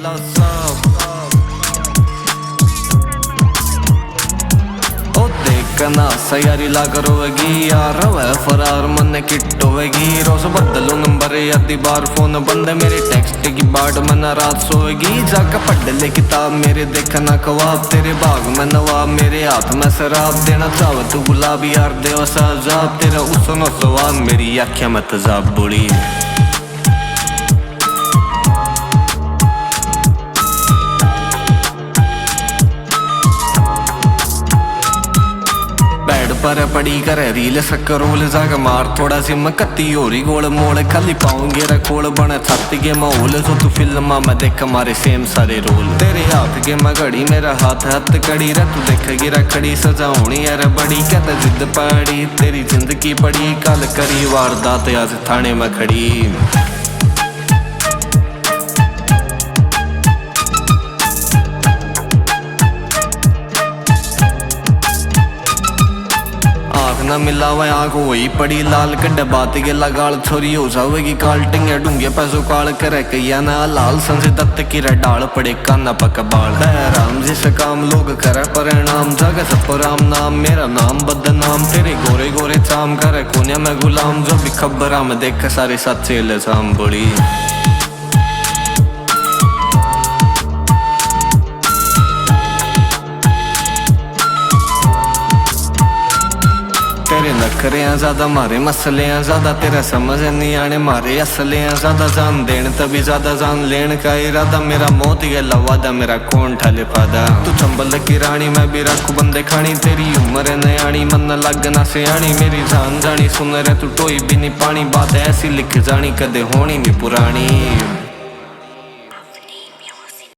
ला सब कना सयारी लाग रोएगी यार वह फरार मन किट होएगी रोज बदलो नंबर आधी बार फोन बंद मेरे टेक्स्ट की बाट में न रात सोएगी जाकर पढ़ ले किताब मेरे देखना ख्वाब तेरे बाग में नवाब मेरे हाथ में शराब देना चाव तू गुलाब यार देव साजाब तेरा उसनो सवाल मेरी आँखें में तजाब बुड़ी पर पड़ी करे रील सक्रोल जाग मार थोड़ा सी मकती हो रही गोल मोड़ खाली पाऊंगे रखोल बने छाती के माहौल जो तू फिल्म में देख हमारे सेम सारे रोल तेरे हाथ के मैं घड़ी मेरा हाथ हाथ कड़ी रे तू देखेगी रखड़ी सजा होनी यार बड़ी कहता जिद पड़ी तेरी जिंदगी पड़ी कल करी वारदात आज थाने में खड़ी ना मिलावा आँख वही पड़ी लाल कड्डे बात के लगाल छोरी हो जावेगी काल टिंगे डूंगे पैसों काल करे कैया ना लाल संजय दत्त की डाल पड़े काना पक बाल राम जिस काम लोग करे परिणाम जग सपराम नाम मेरा नाम बदनाम तेरे गोरे गोरे चाम करे कोने में गुलाम जो भी खबरा में देख सारे सच्चे लजाम बड़ी तेरे नखरे हैं ज्यादा मारे मसले हैं ज्यादा तेरा समझ नहीं आने मारे असले हैं ज्यादा जान देन तभी ज्यादा जान लेन का इरादा मेरा मौत ही गला वादा मेरा कौन ठाले फादा तू चंबल की रानी मैं भी रखू बंदे खानी तेरी उम्र है नयानी मन लगना सियानी मेरी जान जानी सुन रहे तू टोई भी नहीं पानी बात ऐसी लिख जानी कदे होनी नहीं पुरानी।